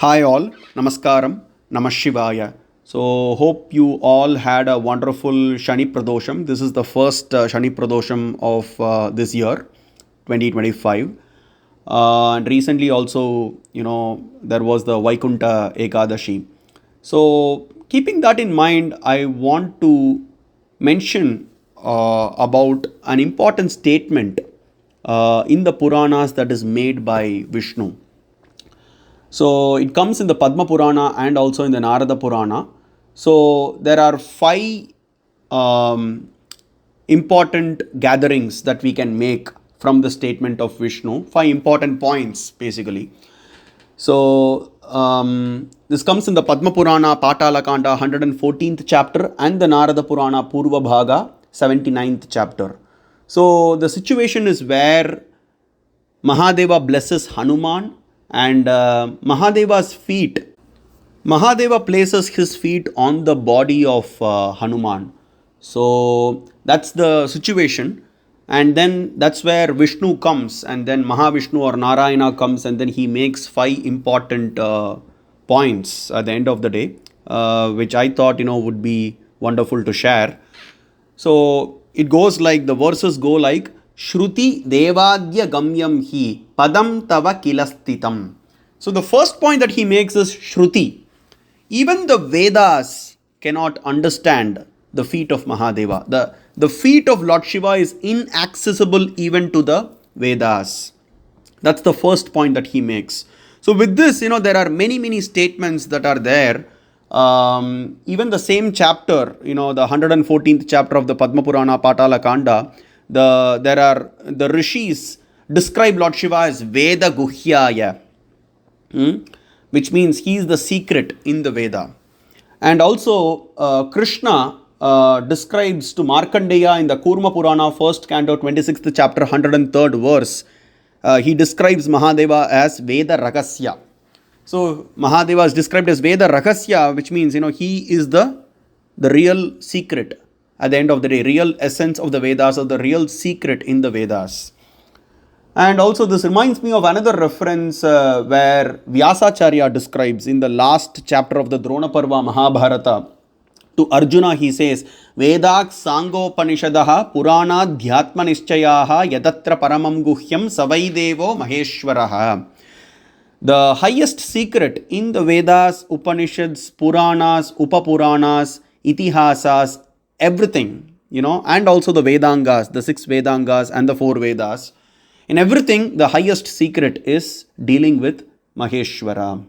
Hi all, Namaskaram, Namashivaya. So hope you all had a wonderful Shani Pradosham. This is the first Shani Pradosham of this year, 2025. And recently also, there was the Vaikunta Ekadashi. So keeping that in mind, I want to mention about an important statement in the Puranas that is made by Vishnu. So it comes in the Padma Purana and also in the Narada Purana. So there are five important gatherings that we can make from the statement of Vishnu. Five important points basically. So this comes in the Padma Purana Patala Kanda 114th chapter and the Narada Purana Purva Bhaga 79th chapter. So the situation is where Mahadeva blesses Hanuman and Mahadeva places his feet on the body of Hanuman. So that's the situation. And then that's where Vishnu comes, and then Mahavishnu or Narayana comes, and then he makes five important points at the end of the day, which I thought would be wonderful to share. So it goes like, the verses go like, Shruti Devadya Gamyam Hi Padam Tava Kilastitam. So the first point that he makes is Shruti. Even the Vedas cannot understand the feet of Mahadeva. The feet of Lord Shiva is inaccessible even to the Vedas. That's the first point that he makes. So with this, there are many statements that are there. Even the same chapter, the 114th chapter of the Padma Purana Patala Kanda, the rishis describe Lord Shiva as Veda Guhyaya, which means he is the secret in the Veda. And also Krishna describes to Markandeya in the Kurma Purana 1st canto 26th chapter 103rd verse, he describes Mahadeva as Veda Ragasya. So Mahadeva is described as Veda Ragasya, which means he is the real secret at the end of the day, real essence of the Vedas, or the real secret in the Vedas. And also this reminds me of another reference where Vyasacharya describes in the last chapter of the Drona Parva Mahabharata. To Arjuna he says, Vedak Sangopanishadaha Purana Dhyatma Nishchayaha Yadatra Paramam Guhyam Savaidevo Maheshwaraha. The highest secret in the Vedas, Upanishads, Puranas, Upapuranas, Itihasas, everything, and also the Vedangas, the 6 Vedangas and the 4 Vedas. In everything, the highest secret is dealing with Maheshwara.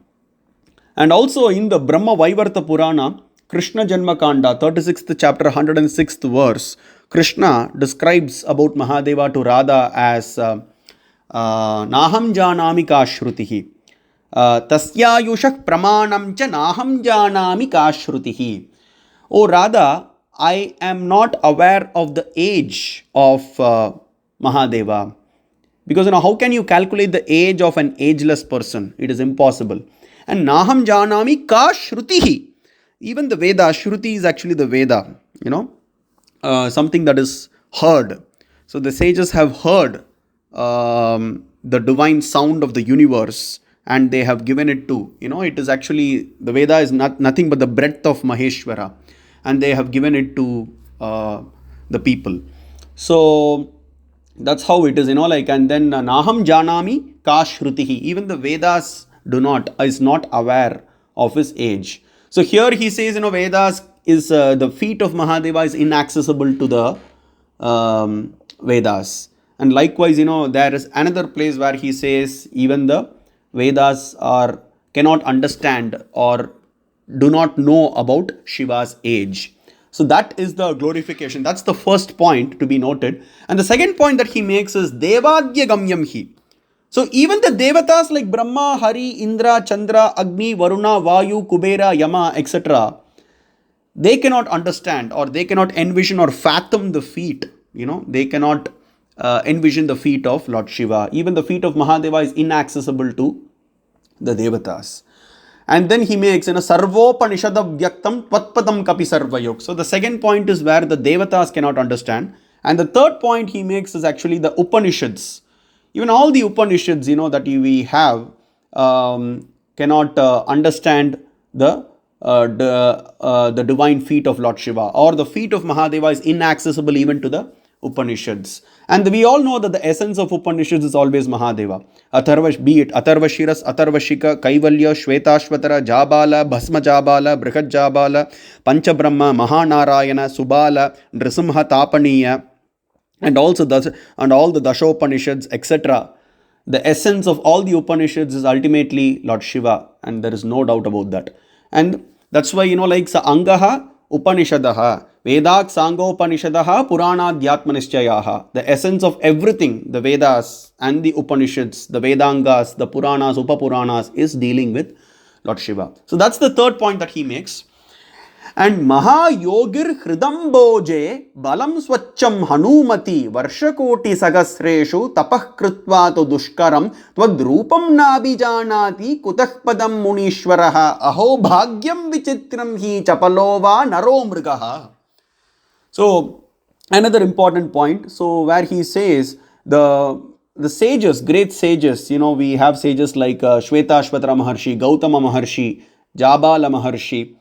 And also in the Brahma Vaivarta Purana, Krishna Janma Kanda, 36th chapter, 106th verse, Krishna describes about Mahadeva to Radha as Naham Janami Kashrutihi. Tasyayushak Pramanam cha Naham Janami Kashrutihi. Oh Radha, I am not aware of the age of Mahadeva. Because how can you calculate the age of an ageless person? It is impossible. And Naham Janami Ka Shrutihi. Even the Veda, Shruti is actually the Veda, something that is heard. So the sages have heard the divine sound of the universe, and they have given it to, it is actually, the Veda is nothing but the breath of Maheshwara, and they have given it to the people. So that's how it is, and then Naham Janami Ka Shrutihi. Even the Vedas is not aware of his age. So here he says, Vedas is, the feet of Mahadeva is inaccessible to the Vedas. And likewise, there is another place where he says even the Vedas cannot understand or do not know about Shiva's age. So that is the glorification. That's the first point to be noted. And the second point that he makes is Devadya Gamyam Hi. So even the Devatas like Brahma, Hari, Indra, Chandra, Agni, Varuna, Vayu, Kubera, Yama, etc., they cannot understand or they cannot envision or fathom the feet. They cannot envision the feet of Lord Shiva. Even the feet of Mahadeva is inaccessible to the Devatas. And then he makes, Sarvopanishada Vyaktam Tvatpadam Kapi Sarvayog. So the second point is where the Devatas cannot understand. And the third point he makes is actually the Upanishads. Even all the Upanishads, that we have, cannot understand the divine feet of Lord Shiva, or the feet of Mahadeva is inaccessible even to the Upanishads. And we all know that the essence of Upanishads is always Mahadeva. Be it Atharva Shiras, Atharva Shika, Kaivalya, Shvetashvatara, Jabala, Bhasma Jabala, Brihat Jabala, Pancha Brahma, Mahanarayana, Subala, Nrisimha Tapaniya, and also all the Dashopanishads, etc. The essence of all the Upanishads is ultimately Lord Shiva, and there is no doubt about that. And that's why, like Sa Angaha Upanishadaha, Vedak Sangopanishadaha, Puranadhyatmanischayaha. The essence of everything, the Vedas and the Upanishads, the Vedangas, the Puranas, Upapuranas, is dealing with Lord Shiva. So that's the third point that he makes. And Mahayogir Hridamboje Balam Swacham Hanumati Varshakoti Sagasreshu Tapah Krutva to Dushkaram Twadrupam Nabijanati Kutah Padam Munishwaraha Aho Bhagyam Vichitram Hi Chapalova Naro Mrigaha. So another important point, so where he says the sages, great sages, we have sages like Shvetashvatara Maharshi, Gautama Maharshi, Jabala Maharshi,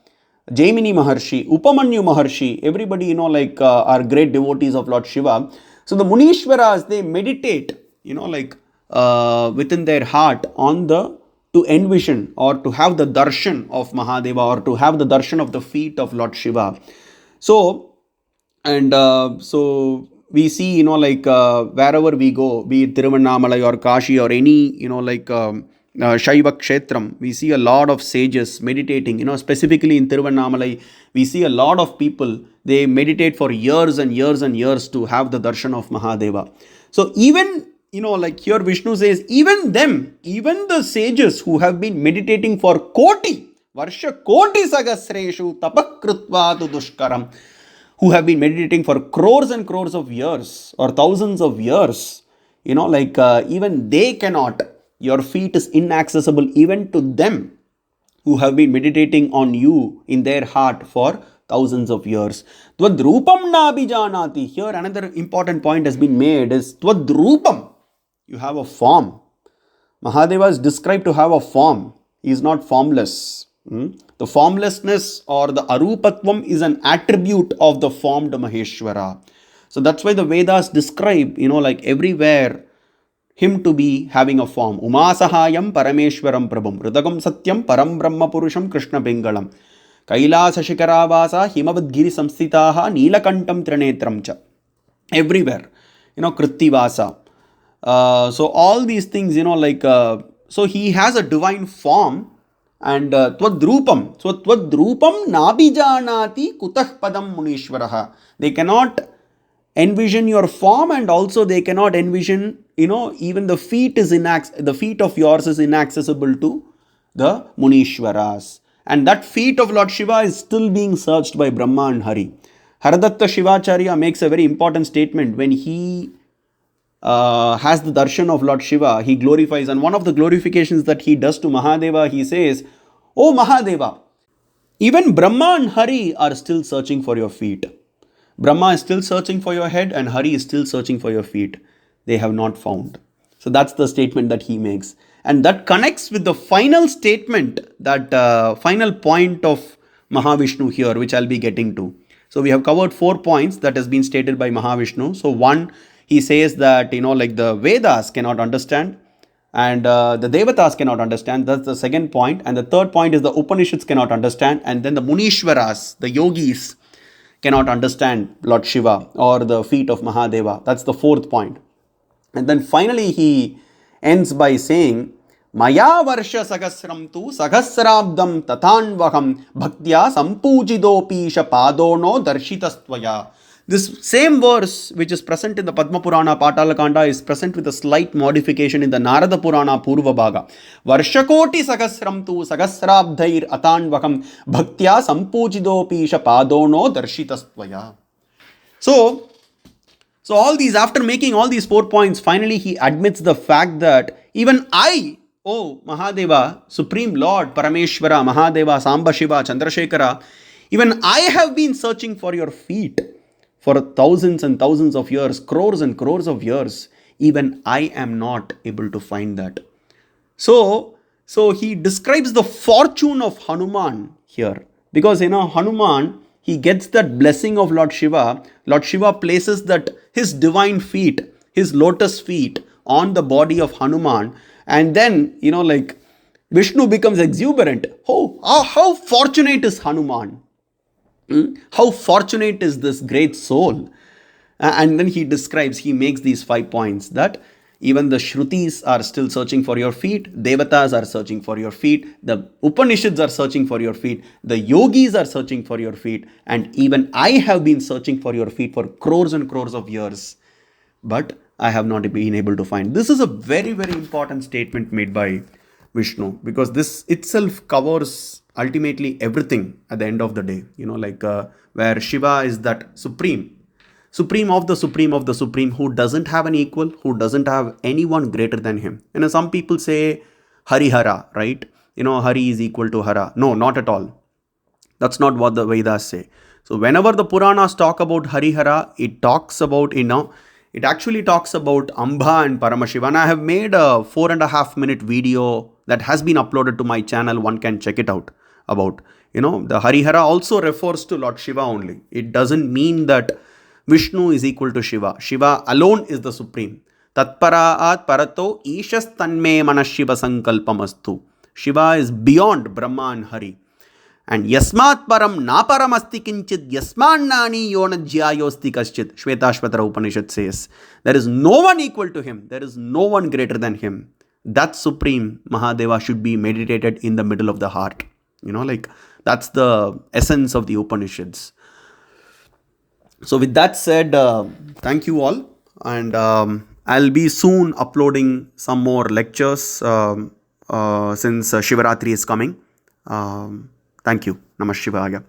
Jaimini Maharshi, Upamanyu Maharshi, everybody, are great devotees of Lord Shiva. So the Munishwaras, they meditate, within their heart on to envision or to have the darshan of Mahadeva, or to have the darshan of the feet of Lord Shiva. So, so we see, wherever we go, be it Tiruvannamalai or Kashi or any, Shaiva Kshetram, we see a lot of sages meditating, specifically in Tiruvannamalai, we see a lot of people, they meditate for years and years and years to have the darshan of Mahadeva. So even, here Vishnu says, even the sages who have been meditating for Varsha Koti Sagasreshu Tapakrutva tu Dushkaram, who have been meditating for crores and crores of years or thousands of years, even they cannot. Your feet is inaccessible even to them who have been meditating on you in their heart for thousands of years. Twadrupam nabijanati. Here another important point has been made is Twadrupam. You have a form. Mahadeva is described to have a form. He is not formless. The formlessness or the arupatvam is an attribute of the formed Maheshwara. So that's why the Vedas describe, everywhere, him to be having a form. Umasahayam Parameshwaram Prabhum Ridagam Satyam Param Brahma Purusham Krishna Bengalam Kailasa Shikaravasa Himavadgiri Samstitaha Neelakantam Trinetram Cha. Everywhere, Krittivasa. So all these things, so he has a divine form. And Twadrupam. So Twadrupam Nabijanati Kutah Padam Munishwaraha. They cannot envision your form, and also they cannot envision, even the feet of yours is inaccessible to the Munishwaras. And that feet of Lord Shiva is still being searched by Brahma and Hari. Haradatta Shivacharya makes a very important statement when he has the darshan of Lord Shiva, he glorifies, and one of the glorifications that he does to Mahadeva, he says, "Oh Mahadeva, even Brahma and Hari are still searching for your feet. Brahma is still searching for your head, and Hari is still searching for your feet. They have not found." So that's the statement that he makes. And that connects with the final statement, that final point of Mahavishnu here, which I'll be getting to. So we have covered 4 points that has been stated by Mahavishnu. So one, he says that, the Vedas cannot understand, and the Devatas cannot understand. That's the second point. And the third point is the Upanishads cannot understand. And then the Munishwaras, the yogis, cannot understand Lord Shiva or the feet of Mahadeva. That's the fourth point. And then finally he ends by saying, Maya Varsha Sagasram tu Sagasrabdam Tatanvaham Bhaktya Sampujidopisha Padono Darshitastvaya. This same verse which is present in the Padma Purana Patalakanda is present with a slight modification in the Narada Purana Purva Bhaga. Varshakoti Sagasram tu Sagasrabdhair Atanvaham Bhaktya Sampujidopisha Padono Darshitastvaya. So all these, after making all these 4 points, finally he admits the fact that even I, oh Mahadeva, Supreme Lord, Parameshwara, Mahadeva, Samba Shiva, Chandrasekhara, even I have been searching for your feet for thousands and thousands of years, crores and crores of years. Even I am not able to find that. So So he describes the fortune of Hanuman here. Because Hanuman, he gets that blessing of Lord Shiva. Lord Shiva places that his divine feet, his lotus feet on the body of Hanuman. And then, like Vishnu becomes exuberant. Oh, how fortunate is Hanuman? How fortunate is this great soul? And then he makes these 5 points that even the Shrutis are still searching for your feet, Devatas are searching for your feet, the Upanishads are searching for your feet, the yogis are searching for your feet, and even I have been searching for your feet for crores and crores of years. But I have not been able to find. This is a very, very important statement made by Vishnu, because this itself covers ultimately everything at the end of the day. Where Shiva is that supreme of the supreme of the supreme, who doesn't have an equal, who doesn't have anyone greater than him. Some people say Harihara, right? Hari is equal to Hara. No, not at all. That's not what the Vedas say. So whenever the Puranas talk about Harihara, it actually talks about Amba and Paramashiva. And I have made a 4.5 minute video that has been uploaded to my channel. One can check it out about, the Harihara also refers to Lord Shiva only. It doesn't mean that Vishnu is equal to Shiva. Shiva alone is the supreme. Tatparaat parato ishas tanme manashiva sankalpamastu. Shiva is beyond Brahma and Hari. And yasmat param na param asti kinchit yasmannani yonajyayosti kaschit. Shvetashvatara Upanishad says, there is no one equal to him. There is no one greater than him. That supreme Mahadeva should be meditated in the middle of the heart. That's the essence of the Upanishads. So with that said, thank you all. And I'll be soon uploading some more lectures since Shivaratri is coming. Thank you. Namah Shivaya.